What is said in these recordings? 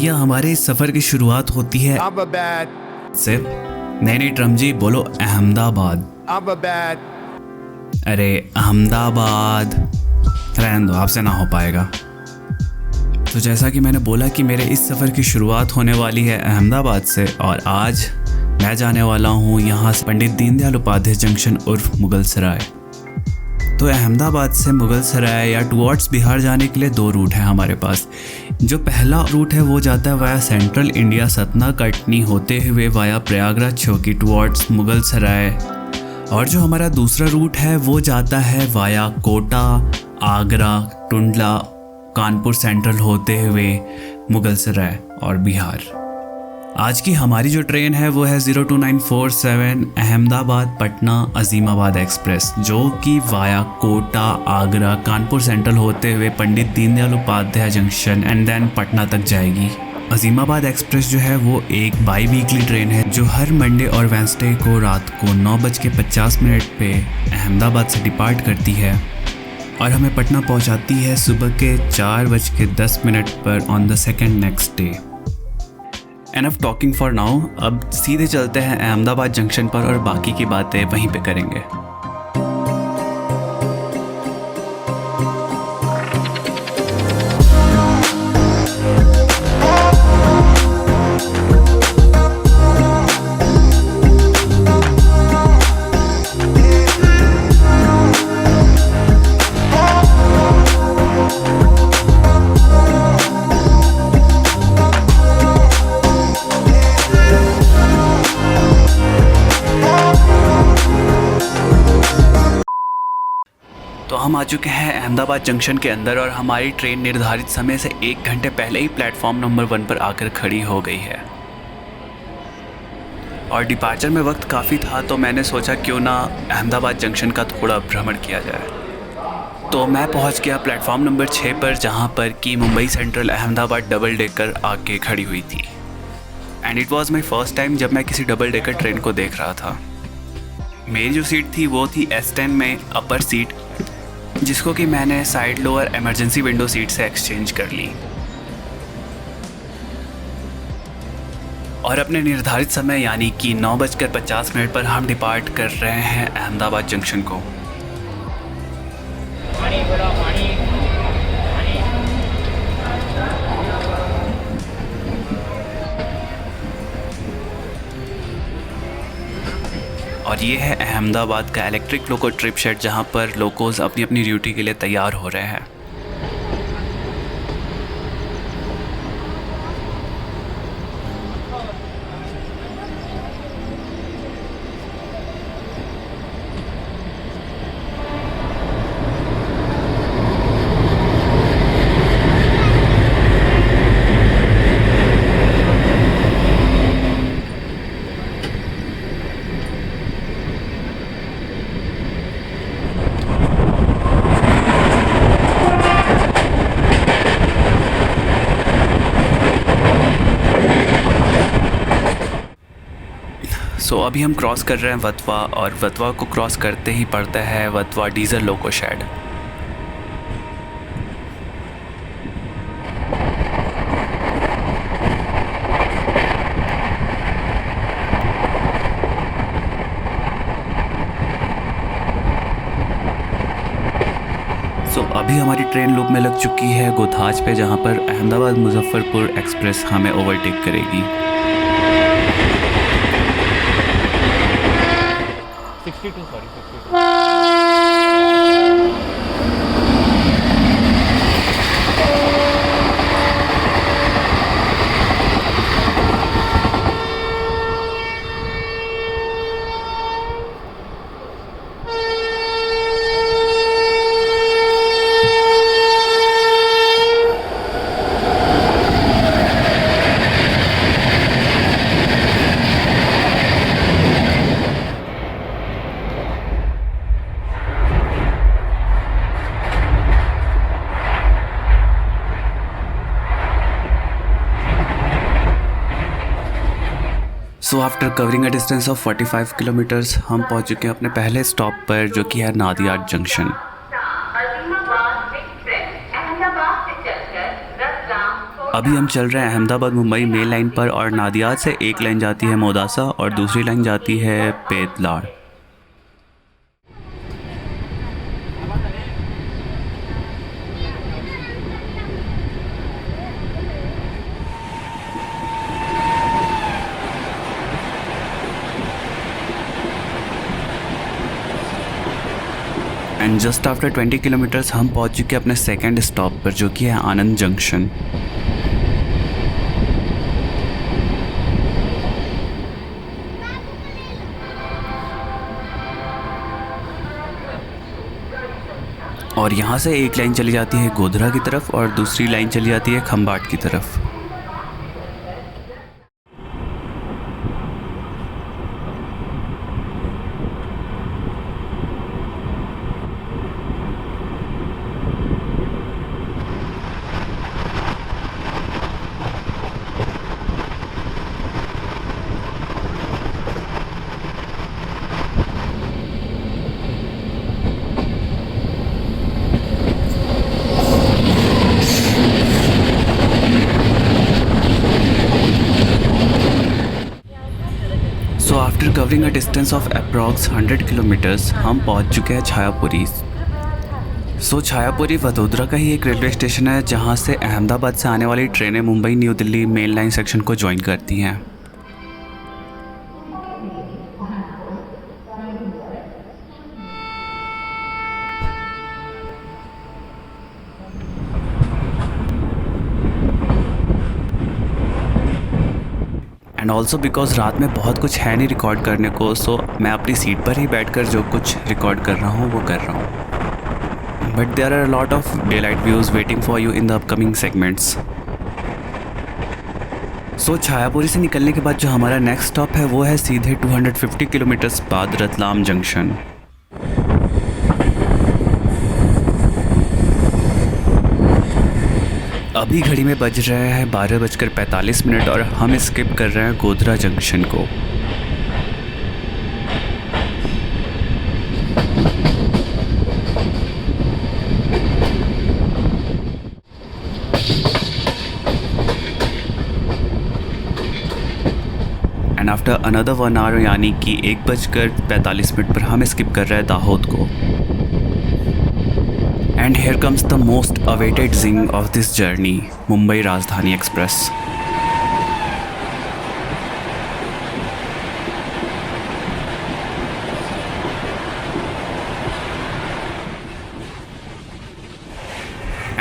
भैया हमारे इस सफ़र की शुरुआत होती है से नहीं ट्रम जी बोलो अहमदाबाद। अरे अहमदाबाद रहने दो, आपसे ना हो पाएगा। तो जैसा कि मैंने बोला कि मेरे इस सफ़र की शुरुआत होने वाली है अहमदाबाद से, और आज मैं जाने वाला हूँ यहाँ से पंडित दीनदयाल उपाध्याय जंक्शन उर्फ मुगल सराय। तो अहमदाबाद से मुगल सराय या टुवर्ड्स बिहार जाने के लिए दो रूट हैं हमारे पास। जो पहला रूट है वो जाता है via central India, Satna Katni होते हुए वाया प्रयागराज चौकी टुवर्ड्स मुगल सराय। और जो हमारा दूसरा रूट है वो जाता है वाया कोटा, आगरा, टुंडला, कानपुर सेंट्रल होते हुए मुगल सराय और बिहार। आज की हमारी जो ट्रेन है वो है 02947 अहमदाबाद पटना अजीमाबाद एक्सप्रेस, जो कि वाया कोटा, आगरा, कानपुर सेंट्रल होते हुए Pandit Deendayal Upadhyay junction and then Patna तक जाएगी। अजीमाबाद एक्सप्रेस जो है वो एक बाई वीकली ट्रेन है जो हर मंडे और वेंसडे को रात को 9:50 पे अहमदाबाद से डिपार्ट करती है और हमें पटना पहुंचाती है सुबह के 4:10 पर on the second next day. Enough talking for now, अब सीधे चलते हैं अहमदाबाद जंक्शन पर और बाकी की बातें वहीं पे करेंगे। तो हम आ चुके हैं अहमदाबाद जंक्शन के अंदर और हमारी ट्रेन निर्धारित समय से 1 घंटे पहले ही प्लेटफॉर्म नंबर 1 पर आकर खड़ी हो गई है। और डिपार्चर में वक्त काफ़ी था तो मैंने सोचा क्यों ना अहमदाबाद जंक्शन का थोड़ा भ्रमण किया जाए। तो मैं पहुंच गया प्लेटफॉर्म नंबर 6 पर, जहां पर कि Mumbai central Ahmedabad double decker आके खड़ी हुई थी। And it was my first time जब मैं किसी डबल डेकर ट्रेन को देख रहा था। मेरी जो सीट थी वो थी S10 में अपर सीट, जिसको कि मैंने side lower emergency window seat से एक्सचेंज कर ली और अपने निर्धारित समय यानी कि 9:50 पर हम डिपार्ट कर रहे हैं अहमदाबाद जंक्शन को। और ये है अहमदाबाद का इलेक्ट्रिक लोको ट्रिप शेड, जहाँ पर लोकोज अपनी अपनी ड्यूटी के लिए तैयार हो रहे हैं। सो अभी हम क्रॉस कर रहे हैं वतवा, और वतवा को क्रॉस करते ही पड़ता है वतवा डीजल लोको शेड। सो अभी हमारी ट्रेन लूप में लग चुकी है गोथाज पे, जहाँ पर अहमदाबाद मुजफ्फरपुर एक्सप्रेस हमें ओवरटेक करेगी। 62 so after covering a distance of 45 kilometres हम पहुंच चुके हैं अपने पहले स्टॉप पर, जो कि है नादियाड जंक्शन। अभी हम चल रहे हैं अहमदाबाद मुंबई मेन लाइन पर और नादियाद से एक लाइन जाती है मोदासा और दूसरी लाइन जाती है पेतलाड़। एंड जस्ट आफ्टर 20 किलोमीटर्स हम पहुंच चुके हैं अपने सेकेंड स्टॉप पर, जो कि है आनंद जंक्शन। और यहाँ से एक लाइन चली जाती है गोधरा की तरफ और दूसरी लाइन चली जाती है खंबाट की तरफ। So after covering a distance of approx 100 kilometres हम पहुंच चुके हैं छायापुरी। सो छायापुरी वडोदरा का ही एक रेलवे स्टेशन है जहां से अहमदाबाद से आने वाली ट्रेनें Mumbai new Delhi main line section को ज्वाइन करती हैं। एंड ऑल्सो बिकॉज रात में बहुत कुछ है नहीं रिकॉर्ड करने को, सो मैं अपनी सीट पर ही बैठकर जो कुछ रिकॉर्ड कर रहा हूँ वो कर रहा हूँ। But there are a lot of daylight views waiting for you in the upcoming segments. So Chhayapuri से निकलने के बाद जो हमारा नेक्स्ट स्टॉप है वो है सीधे 250 किलोमीटर्स बाद रतलाम जंक्शन। अभी घड़ी में बज रहे हैं 12:45 और हम स्किप कर रहे हैं गोधरा जंक्शन को। एंड आफ्टर अनदर 1 आवर यानी कि 1:45 पर हम स्किप कर रहे हैं दाहोद को। And here comes the most awaited zing of this journey, Mumbai Rajdhani Express.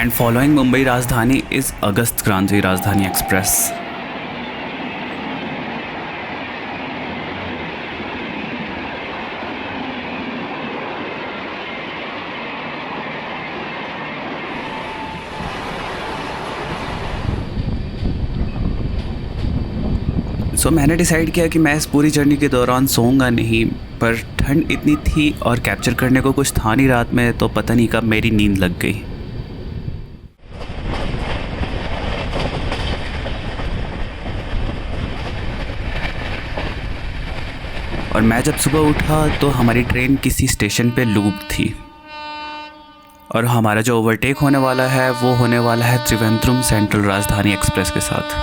And following Mumbai Rajdhani is Agast Kranti Rajdhani Express. सो मैंने डिसाइड किया कि मैं इस पूरी जर्नी के दौरान सोऊंगा नहीं, पर ठंड इतनी थी और कैप्चर करने को कुछ था नहीं रात में, तो पता नहीं कब मेरी नींद लग गई। और मैं जब सुबह उठा तो हमारी ट्रेन किसी स्टेशन पे लूप थी और हमारा जो ओवरटेक होने वाला है वो होने वाला है त्रिवेंद्रम सेंट्रल राजधानी एक्सप्रेस के साथ।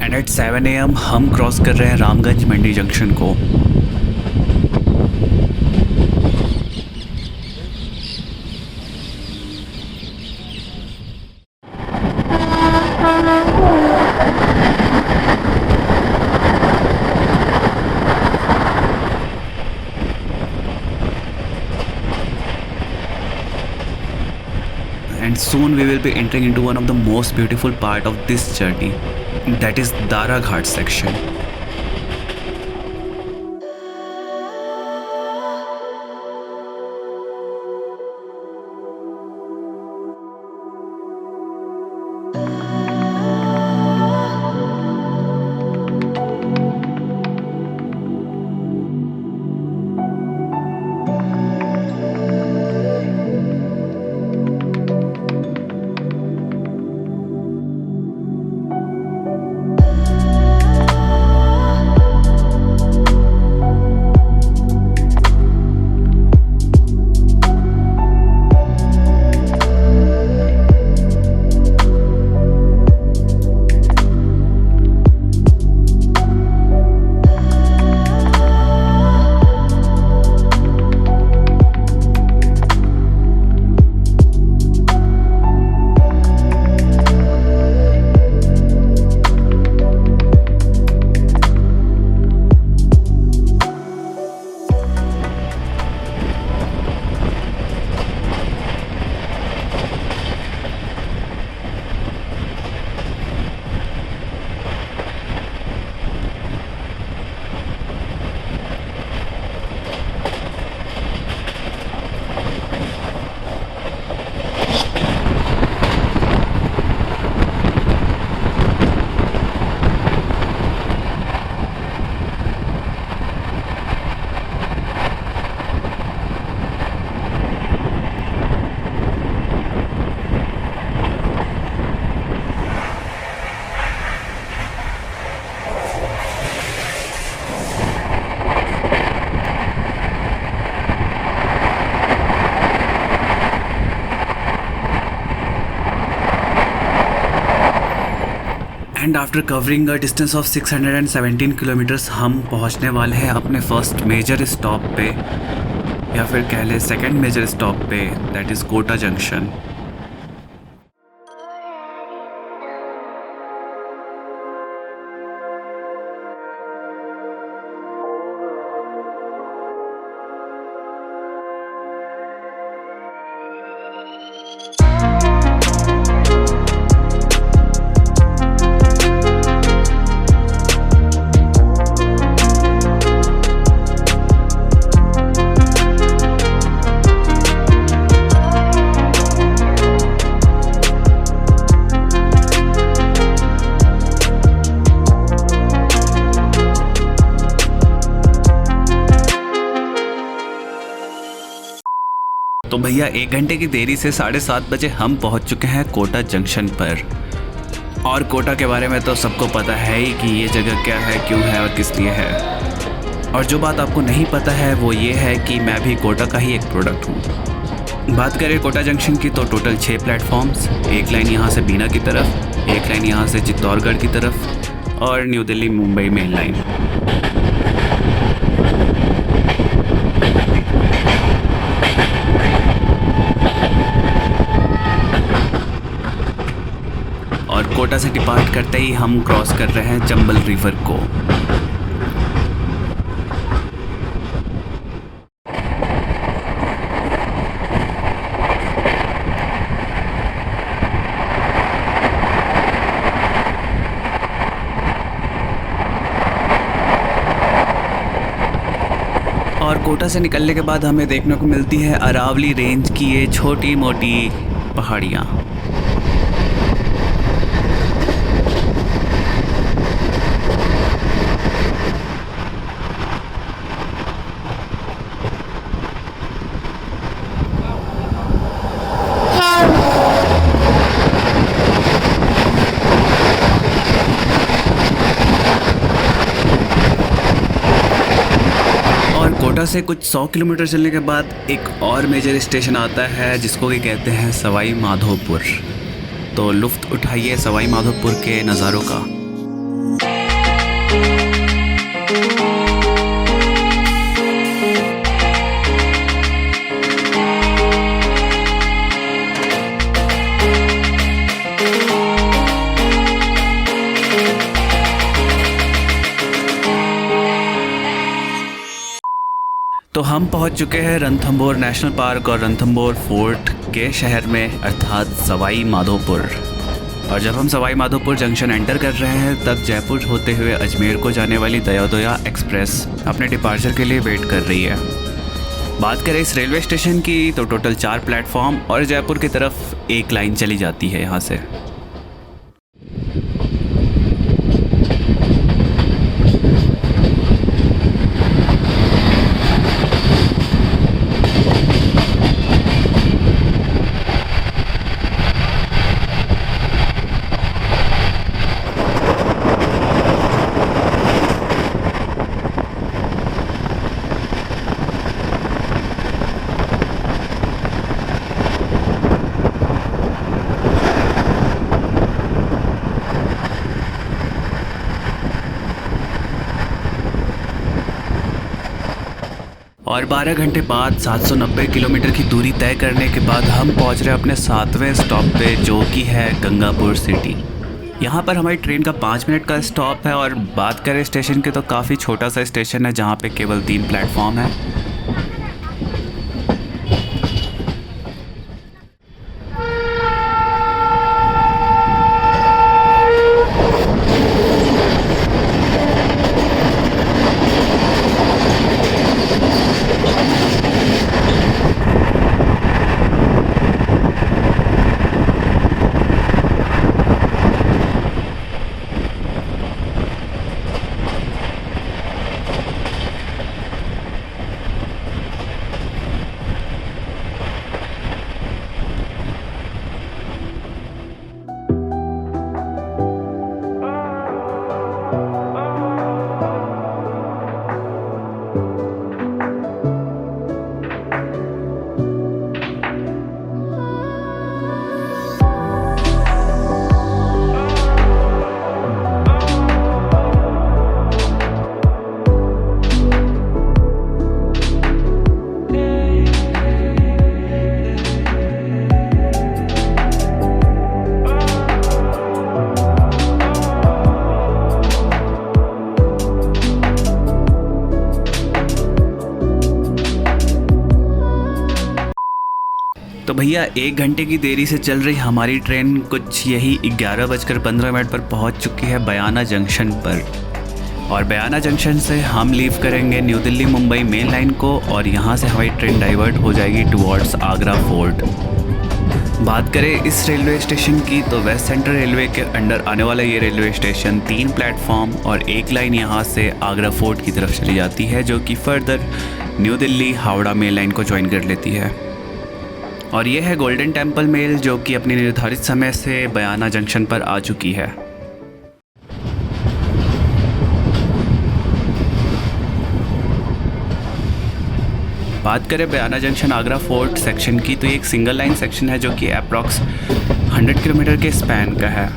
एंड एट 7 AM हम क्रॉस कर रहे हैं रामगंज मंडी जंक्शन को। soon we will be entering into one of the most beautiful part of this journey, that is Dara Ghat section. And after covering a distance of 617 kilometres हम पहुंचने वाले हैं अपने फर्स्ट मेजर स्टॉप पे, या फिर कह लें सेकंड मेजर स्टॉप पे, दैट इज़ कोटा जंक्शन। तो भैया 1 घंटे की देरी से 7:30 बजे हम पहुंच चुके हैं कोटा जंक्शन पर। और कोटा के बारे में तो सबको पता है ही कि ये जगह क्या है, क्यों है और किस लिए है। और जो बात आपको नहीं पता है वो ये है कि मैं भी कोटा का ही एक प्रोडक्ट हूँ। बात करें कोटा जंक्शन की तो टोटल 6 प्लेटफॉर्म्स, एक लाइन यहाँ से बीना की तरफ, एक लाइन यहाँ से चित्तौड़गढ़ की तरफ और new Delhi Mumbai main line. और कोटा से डिपार्ट करते ही हम क्रॉस कर रहे हैं चंबल रिवर को। और कोटा से निकलने के बाद हमें देखने को मिलती है अरावली रेंज की ये छोटी मोटी पहाड़ियाँ। कोटा से कुछ 100 किलोमीटर चलने के बाद एक और मेजर स्टेशन आता है जिसको कि कहते हैं सवाई माधोपुर। तो लुत्फ़ उठाइए सवाई माधोपुर के नज़ारों का। तो हम पहुंच चुके हैं रणथंभौर नेशनल पार्क और रणथंभौर फोर्ट के शहर में, अर्थात सवाई माधोपुर। और जब हम सवाई माधोपुर जंक्शन एंटर कर रहे हैं तब जयपुर होते हुए अजमेर को जाने वाली दयोदया एक्सप्रेस अपने डिपार्चर के लिए वेट कर रही है। बात करें इस रेलवे स्टेशन की तो टोटल 4 प्लेटफॉर्म और जयपुर की तरफ एक लाइन चली जाती है यहाँ से। और 12 घंटे बाद 790 किलोमीटर की दूरी तय करने के बाद हम पहुंच रहे हैं अपने 7वें स्टॉप पे, जो कि है गंगापुर सिटी। यहाँ पर हमारी ट्रेन का 5 मिनट का स्टॉप है। और बात करें स्टेशन की तो काफ़ी छोटा सा स्टेशन है जहाँ पे केवल 3 प्लेटफॉर्म है। तो भैया 1 घंटे की देरी से चल रही हमारी ट्रेन कुछ यही 11:15 पर पहुंच चुकी है बयाना जंक्शन पर। और बयाना जंक्शन से हम लीव करेंगे new Delhi Mumbai main line को और यहाँ से हमारी ट्रेन डाइवर्ट हो जाएगी टुवर्ड्स आगरा फोर्ट। बात करें इस रेलवे स्टेशन की तो वेस्ट सेंट्रल रेलवे के अंडर आने वाला ये रेलवे स्टेशन 3 प्लेटफॉर्म और एक लाइन यहाँ से आगरा फोर्ट की तरफ चली जाती है, जो कि further new Delhi Howrah mail line को ज्वाइन कर लेती है। और ये है गोल्डन टेम्पल मेल, जो कि अपने निर्धारित समय से बयाना जंक्शन पर आ चुकी है। बात करें बयाना जंक्शन आगरा फोर्ट सेक्शन की तो ये एक सिंगल लाइन सेक्शन है जो कि अप्रॉक्स 100 किलोमीटर के स्पैन का है।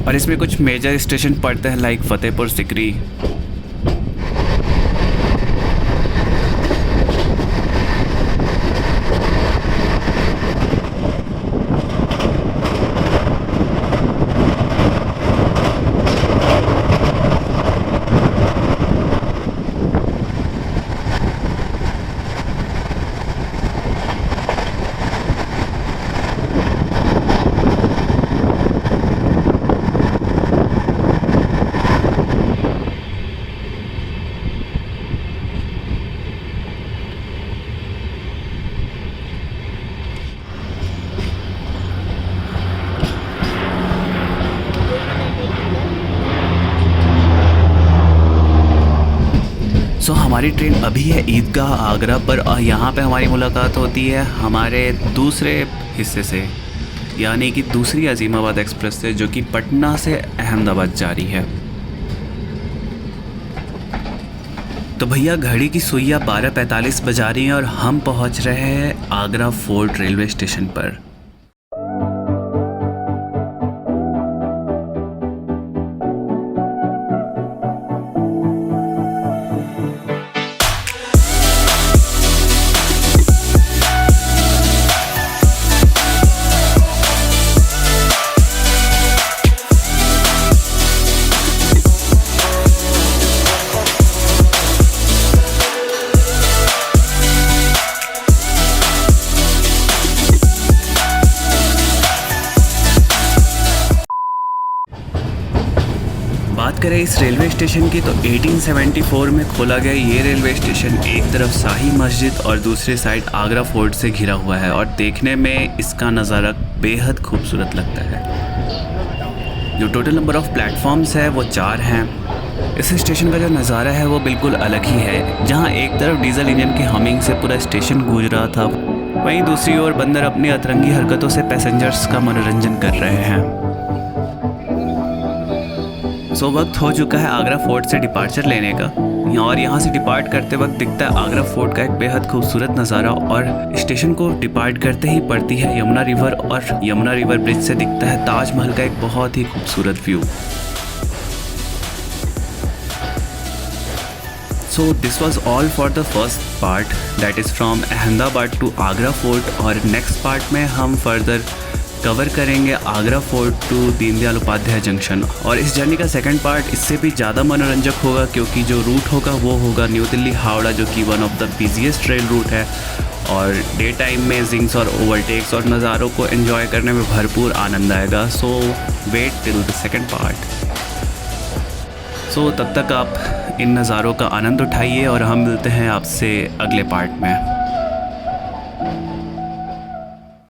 और इसमें कुछ मेजर स्टेशन पड़ते हैं लाइक फतेहपुर सिकरी, सो हमारी ट्रेन अभी है ईदगाह आगरा पर और यहाँ पे हमारी मुलाकात होती है हमारे दूसरे हिस्से से, यानी कि दूसरी अजीमाबाद एक्सप्रेस से, जो कि पटना से अहमदाबाद जा रही है। तो भैया घड़ी की सुइयाँ 12:45 बजा रही हैं और हम पहुँच रहे हैं आगरा फोर्ट रेलवे स्टेशन पर। बात करें इस रेलवे स्टेशन की तो 1874 में खोला गया ये रेलवे स्टेशन एक तरफ शाही मस्जिद और दूसरी साइड आगरा फोर्ट से घिरा हुआ है और देखने में इसका नज़ारा बेहद खूबसूरत लगता है। जो टोटल नंबर ऑफ प्लेटफॉर्म्स है वो 4 हैं। इस स्टेशन का जो नज़ारा है वो बिल्कुल अलग ही है। जहाँ एक तरफ डीजल इंजन की हमिंग से पूरा स्टेशन गूंज रहा था, वहीं दूसरी ओर बंदर अपनी अतरंगी हरकतों से पैसेंजर्स का मनोरंजन कर रहे हैं। सो वक्त हो चुका है आगरा फोर्ट से डिपार्चर लेने का, और यहाँ से डिपार्ट करते वक्त दिखता है आगरा फोर्ट का एक बेहद खूबसूरत नज़ारा, और स्टेशन को डिपार्ट करते ही पड़ती है यमुना रिवर, और यमुना रिवर ब्रिज से दिखता है ताजमहल का एक बहुत ही खूबसूरत view. So this was all for the first part, that is from Ahmedabad to Agra fort, और नेक्स्ट पार्ट में हम फर्दर कवर करेंगे Agra fort to Deendayal Upadhyay junction. और इस जर्नी का सेकंड पार्ट इससे भी ज़्यादा मनोरंजक होगा, क्योंकि जो रूट होगा वो होगा न्यू दिल्ली हावड़ा, जो कि one of the busiest rail route है, और डे टाइम में जिंक्स और ओवरटेक्स और नज़ारों को एंजॉय करने में भरपूर आनंद आएगा। So wait till the second part. So तब तक आप इन नज़ारों का आनंद उठाइए और हम मिलते हैं आपसे अगले पार्ट में।